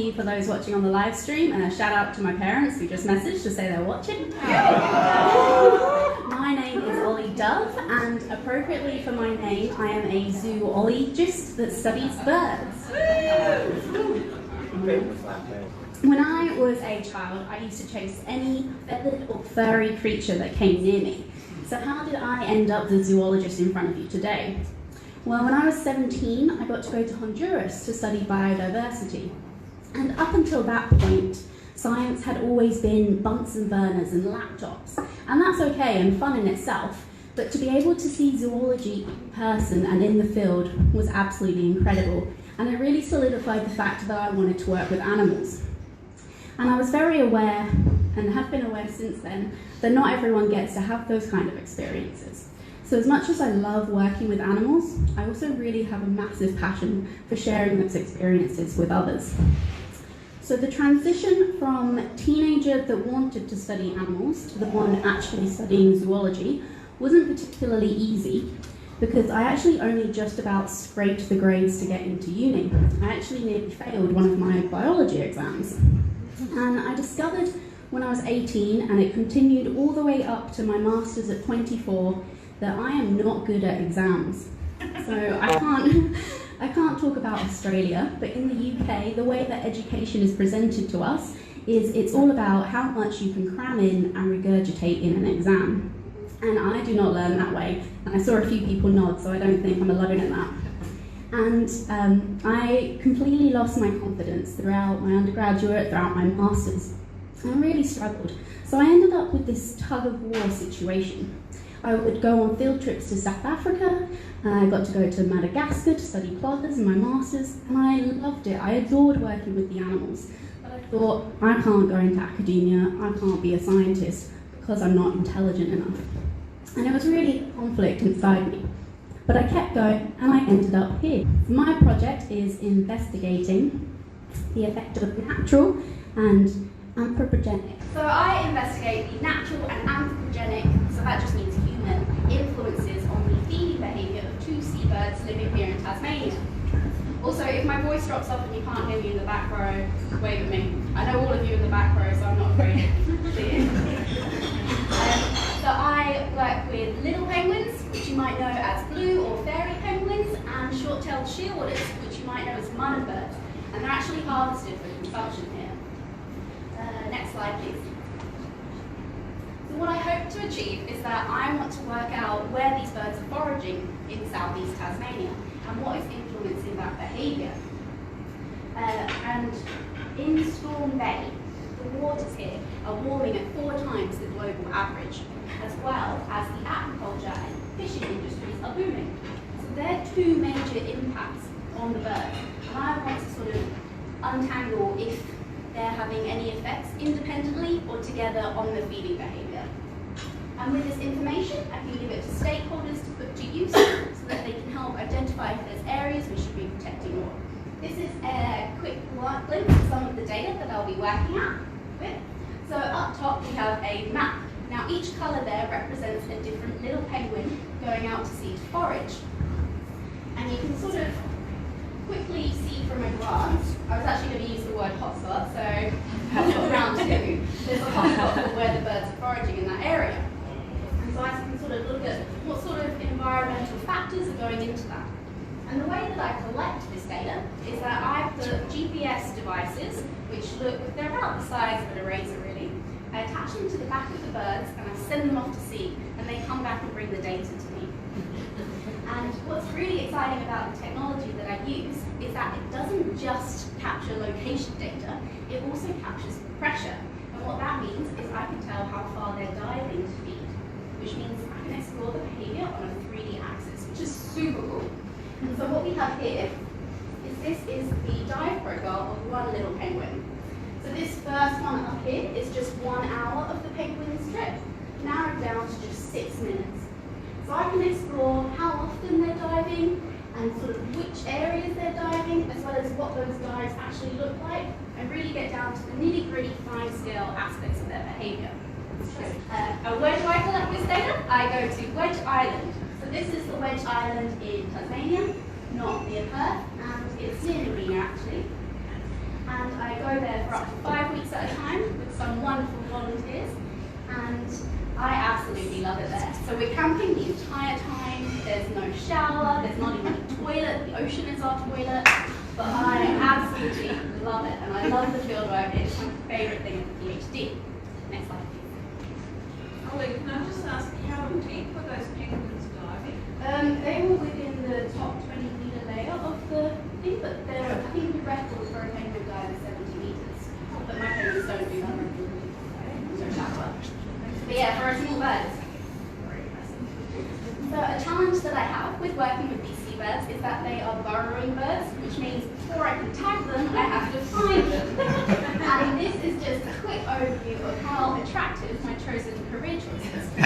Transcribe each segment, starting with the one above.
you for those watching on the live stream, and a shout out to my parents who just messaged to say they're watching. My name is Ollie Dove, and appropriately for my name, I am a zoologist that studies birds. When I was a child, I used to chase any feathered or furry creature that came near me. So how did I end up the zoologist in front of you today? Well, when I was 17, I got to go to Honduras to study biodiversity. And up until that point, science had always been Bunsen burners and laptops. And that's okay and fun in itself, but to be able to see zoology in person and in the field was absolutely incredible. And it really solidified the fact that I wanted to work with animals. And I was very aware, and have been aware since then, that not everyone gets to have those kind of experiences. So as much as I love working with animals, I also really have a massive passion for sharing those experiences with others. So the transition from teenager that wanted to study animals to the one actually studying zoology wasn't particularly easy, because I actually only just about scraped the grades to get into uni. I actually nearly failed one of my biology exams. And I discovered when I was 18, and it continued all the way up to my master's at 24, that I am not good at exams. So I can't talk about Australia, but in the UK, the way that education is presented to us is it's all about how much you can cram in and regurgitate in an exam. And I do not learn that way. And I saw a few people nod, so I don't think I'm alone in that. And I completely lost my confidence throughout my undergraduate, throughout my master's. I really struggled. So I ended up with this tug-of-war situation. I would go on field trips to South Africa, I got to go to Madagascar to study plovers in my master's, and I loved it. I adored working with the animals. But I thought, I can't go into academia, I can't be a scientist because I'm not intelligent enough. And it was really a conflict inside me. But I kept going, and I ended up here. My project is investigating the effect of natural and anthropogenic. So I investigate the natural and anthropogenic, so that just means human, influences on the feeding behaviour of two seabirds living here in Tasmania. Also, if my voice drops off and you can't hear me in the back row, wave at me. I know all of you in the back row, so I'm not afraid to see you. So I work with little penguins, which you might know as blue or fairy penguins, and short-tailed shearwaters, which you might know as mother birds. And they're actually harvested for consumption here. Next slide, please. So what I hope to achieve is that I want to work out where these birds are foraging in southeast Tasmania and what is influencing that behaviour. And in Storm Bay, the waters here are warming at 4 times the global average, as well as the aquaculture and fishing industries are booming. So there are 2 major impacts on the bird, and I want to sort of untangle if they're having any effects independently or together on the feeding behaviour. And with this information, I can give it to stakeholders to put to use so that they can help identify if there's areas we should be protecting more. This is a quick glimpse of some of the data that I'll be working with. So up top we have a map. Now each colour there represents a different little penguin going out to sea to forage. And you can sort of quickly see from a glance, I was actually going to use the word hotspot, so hotspot round 2, there's a hotspot for where the birds are foraging in that area. And so I can sort of look at what sort of environmental factors are going into that. And the way that I collect this data is that I put GPS devices, which they're about the size of an eraser really. I attach them to the back of the birds and I send them off to sea, and they come back and bring the data to me. And what's really exciting about the technology that I use is that it doesn't just capture location data, it also captures pressure. And what that means is I can tell how far they're diving to feed, which means I can explore the behaviour on a 3D axis, which is super cool. And so what we have here is this is the dive profile of one little penguin. So this first one up here is just 1 hour of the penguin's trip, narrowed down to just 6 minutes. So I can explore how often they're diving and sort of which areas they're diving, as well as what those dives actually look like, and really get down to the nitty-gritty fine-scale aspects of their behaviour. Where do I collect this data? I go to Wedge Island. So this is the Wedge Island in Tasmania, not near Perth, and it's near Marina actually. And I go there for up to 5 weeks at a time with some wonderful volunteers, and I absolutely love it there. So we're camping the entire time, there's no shower, there's not even a toilet, the ocean is our toilet, but I absolutely love it, and I love the fieldwork. It's my favourite thing at the PhD. Next slide, please. Ollie, can I just ask, how deep were those penguins diving? They were within the top 20-metre layer of the thing, but I think the record for a penguin dive is 70 metres. But my penguins don't do that regularly, so that works. But yeah, for a small bird. So a challenge that I have with working with these seabirds is that they are burrowing birds, which means before I can tag them, I have to find them. And this is just a quick overview of how attractive my chosen career choice is.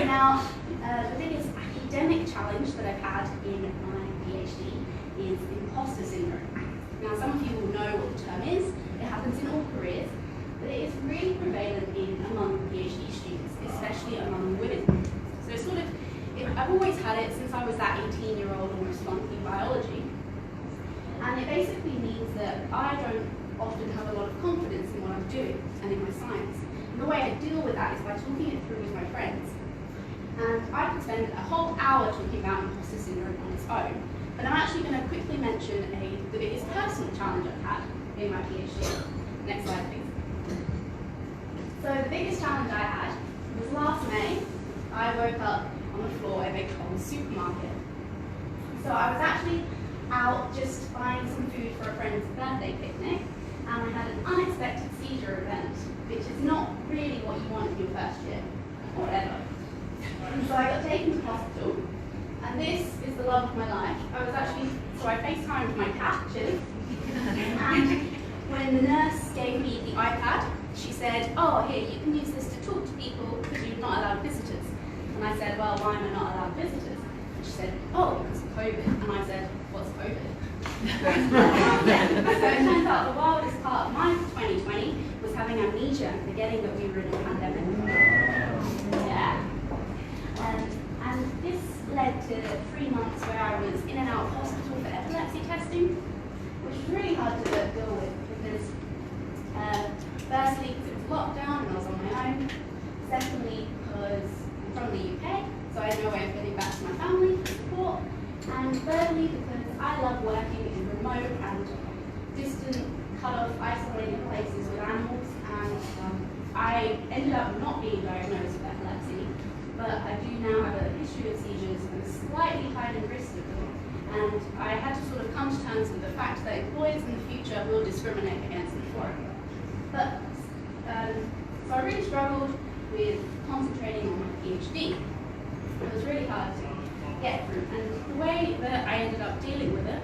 Now, the biggest academic challenge that I've had in my PhD is imposter syndrome. Now, some of you will know what the term is. It happens in all careers, but it is really prevalent among PhD students, especially among women. So I've always had it since I was that 18-year-old almost flunking biology. And it basically means that I don't often have a lot of confidence in what I'm doing and in my science. And the way I deal with that is by talking it through with my friends. And I could spend a whole hour talking about imposter syndrome on its own, but I'm actually going to quickly mention the biggest personal challenge I've had in my PhD. Next slide, please. So the biggest challenge I had was last May. I woke up on the floor of a cold supermarket. So I was actually out just buying some food for a friend's birthday picnic, and I had an unexpected seizure event, which is not really what you want in your first year, or ever. And so I got taken to hospital, and this is the love of my life. So I FaceTimed my cat, Chili, and when the nurse gave me the iPad, she said, "Oh, here, you can use this to talk to people because you're not allowed visitors." And I said, "Well, why am I not allowed visitors?" And she said, "Oh, because of COVID." And I said, "What's COVID?" So it turns out the wildest part of my 2020 was having amnesia and forgetting that we were in a pandemic. Yeah. And this led to 3 months where I was in and out of hospital for epilepsy testing, which was really hard to deal with because firstly, because it was lockdown and I was on my own. Secondly, because I'm from the UK, so I had no way of getting back to my family for support. And thirdly, because I love working in remote and distant, cut-off, isolated places with animals, and I ended up not being diagnosed with epilepsy, but I do now have a history of seizures and a slightly heightened risk of them. And I had to sort of come to terms with the fact that employers in the future will discriminate against me for it. But, so I really struggled with concentrating on my PhD. It was really hard to get through. And the way that I ended up dealing with it,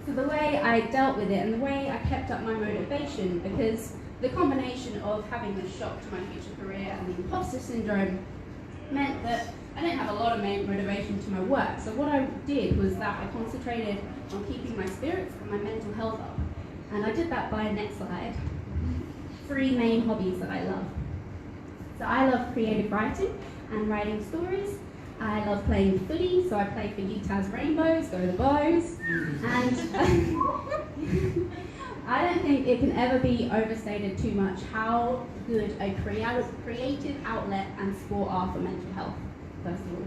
so the way I dealt with it and the way I kept up my motivation, because the combination of having this shock to my future career and the imposter syndrome meant that I didn't have a lot of motivation to my work. So what I did was that I concentrated on keeping my spirits and my mental health up. And I did that by, next slide, 3 main hobbies that I love. So I love creative writing and writing stories. I love playing footy, so I play for SciPubTas Rainbows, go the Bows. And I don't think it can ever be overstated too much how good a creative outlet and sport are for mental health, first of all.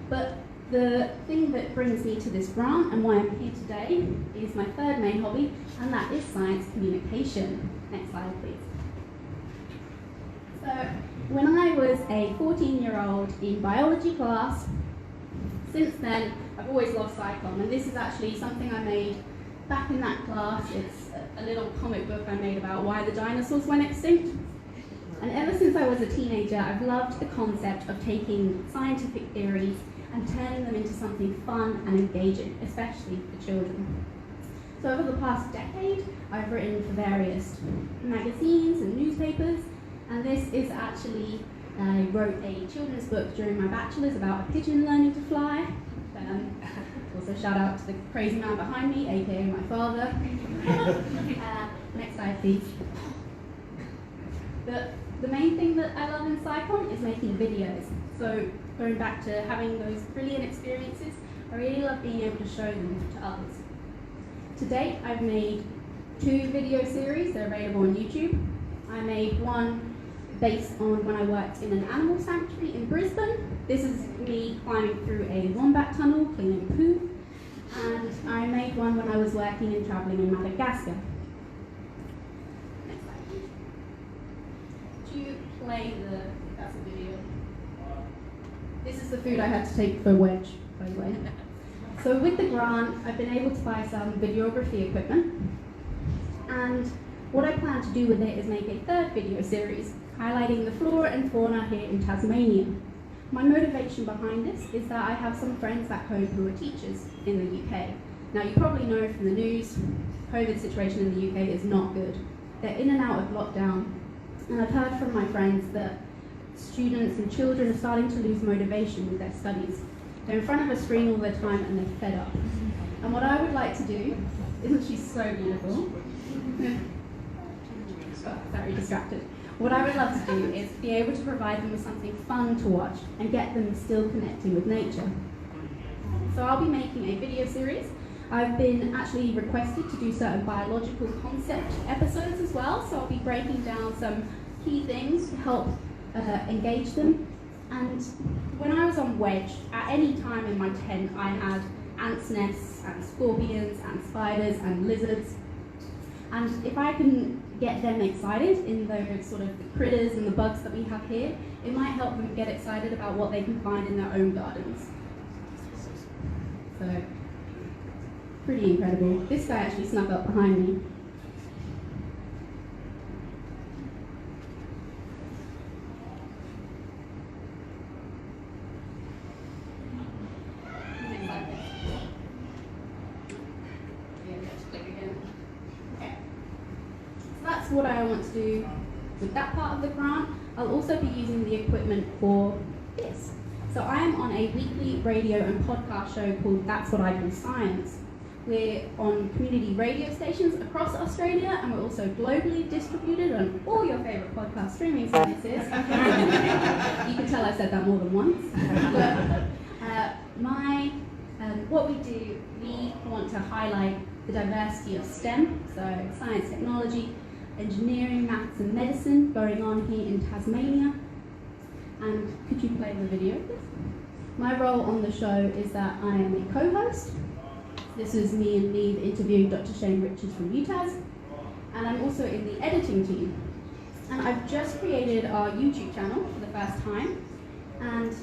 But the thing that brings me to this grant and why I'm here today is my 3rd main hobby, and that is science communication. Next slide, please. So, when I was a 14-year-old in biology class, since then I've always loved SciPub, and this is actually something I made back in that class. It's a little comic book I made about why the dinosaurs went extinct. And ever since I was a teenager, I've loved the concept of taking scientific theories and turning them into something fun and engaging, especially for children. So over the past decade, I've written for various magazines and newspapers, and this is actually, I wrote a children's book during my bachelor's about a pigeon learning to fly. Also shout out to the crazy man behind me, aka my father. Next slide, please. But the main thing that I love in SciPub is making videos. So going back to having those brilliant experiences, I really love being able to show them to others. To date, I've made 2 video series. They're available on YouTube. I made one based on when I worked in an animal sanctuary in Brisbane. This is me climbing through a wombat tunnel, cleaning poo. And I made one when I was working and traveling in Madagascar. Next slide, please. Do you play that's a video. This is the food I had to take for Wedge, by the way. So with the grant, I've been able to buy some videography equipment. And what I plan to do with it is make a 3rd video series, highlighting the flora and fauna here in Tasmania. My motivation behind this is that I have some friends back home who are teachers in the UK. Now you probably know from the news, COVID situation in the UK is not good. They're in and out of lockdown, and I've heard from my friends that students and children are starting to lose motivation with their studies. They're in front of a screen all the time and they're fed up. And what I would like to do, isn't she so beautiful? Very distracted. What I would love to do is be able to provide them with something fun to watch and get them still connecting with nature. So I'll be making a video series. I've been actually requested to do certain biological concept episodes as well, so I'll be breaking down some key things to help engage them. And when I was on Wedge, at any time in my tent, I had ants' nests and scorpions and spiders and lizards. And if I can get them excited in those sort of the critters and the bugs that we have here, it might help them get excited about what they can find in their own gardens. So, pretty incredible. This guy actually snuck up behind me. What I want to do with that part of the grant. I'll also be using the equipment for this. So I am on a weekly radio and podcast show called That's What I Do Science. We're on community radio stations across Australia, and we're also globally distributed on all your favourite podcast streaming services. You can tell I said that more than once. What we do, we want to highlight the diversity of STEM, so science, technology, engineering, maths and medicine going on here in Tasmania. And could you play the video, please? My role on the show is that I am a co-host. This is me and Neve interviewing Dr. Shane Richards from UTAS. And I'm also in the editing team. And I've just created our YouTube channel for the first time. And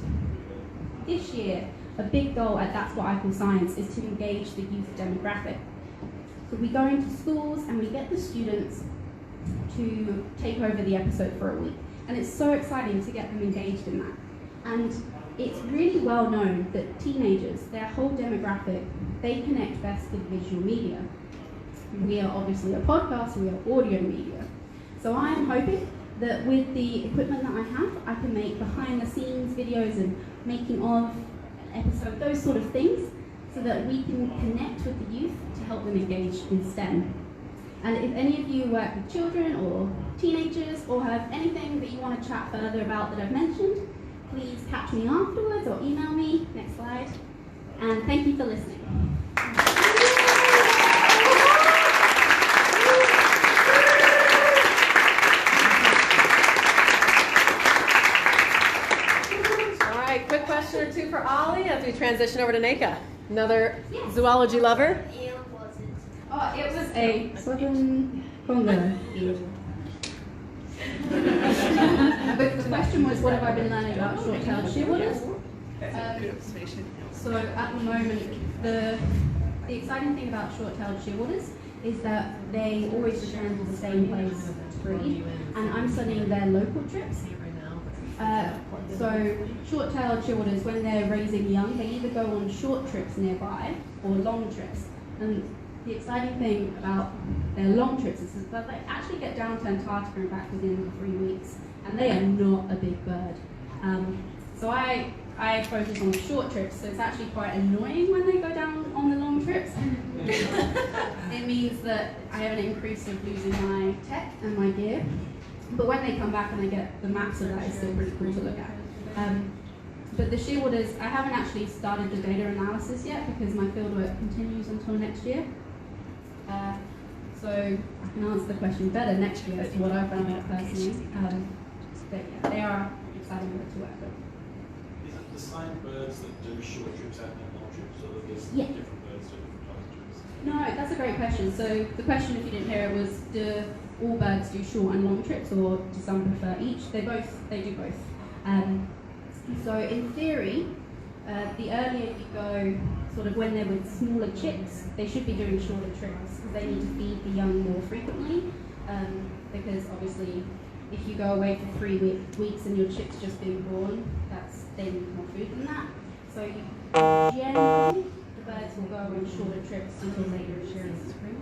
this year, a big goal at That's What I Call Science is to engage the youth demographic. So we go into schools and we get the students to take over the episode for a week. And it's so exciting to get them engaged in that. And it's really well known that teenagers, their whole demographic, they connect best with visual media. We are obviously a podcast, we are audio media. So I am hoping that with the equipment that I have, I can make behind the scenes videos and making of an episode, those sort of things, so that we can connect with the youth to help them engage in STEM. And if any of you work with children or teenagers or have anything that you want to chat further about that I've mentioned, please catch me afterwards or email me. Next slide. And thank you for listening. All right, quick question or two for Ollie as we transition over to Neka, another zoology lover. Oh, it was a southern Congo. But the question was, what have I been learning about short-tailed shearwaters? So at the moment, the exciting thing about short-tailed shearwaters is that they always return to the same place to breed, and I'm studying their local trips. So short-tailed shearwaters, when they're raising young, they either go on short trips nearby or long trips. And the exciting thing about their long trips is that they actually get down to Antarctica and back within 3 weeks, and they are not a big bird. So I focus on the short trips, so it's actually quite annoying when they go down on the long trips. It means that I have an increase of losing my tech and my gear, but when they come back and I get the maps of that, it's still pretty cool to look at. But the shearwaters, I haven't actually started the data analysis yet because my fieldwork continues until next year. So I can answer the question better next year as to what I found out personally. But yeah, they are exciting birds to work with. Is it the same birds that do short trips and long trips, or that there's Yeah. different birds do different types of trips? No, that's a great question. So the question, if you didn't hear it, was do all birds do short and long trips, or do some prefer each? They do both. So in theory, the earlier you go, sort of when they're with smaller chicks, they should be doing shorter trips because they need to feed the young more frequently. Because obviously, if you go away for 3 weeks and your chick's just been born, they need more food than that. So generally, the birds will go on shorter trips until later in the spring.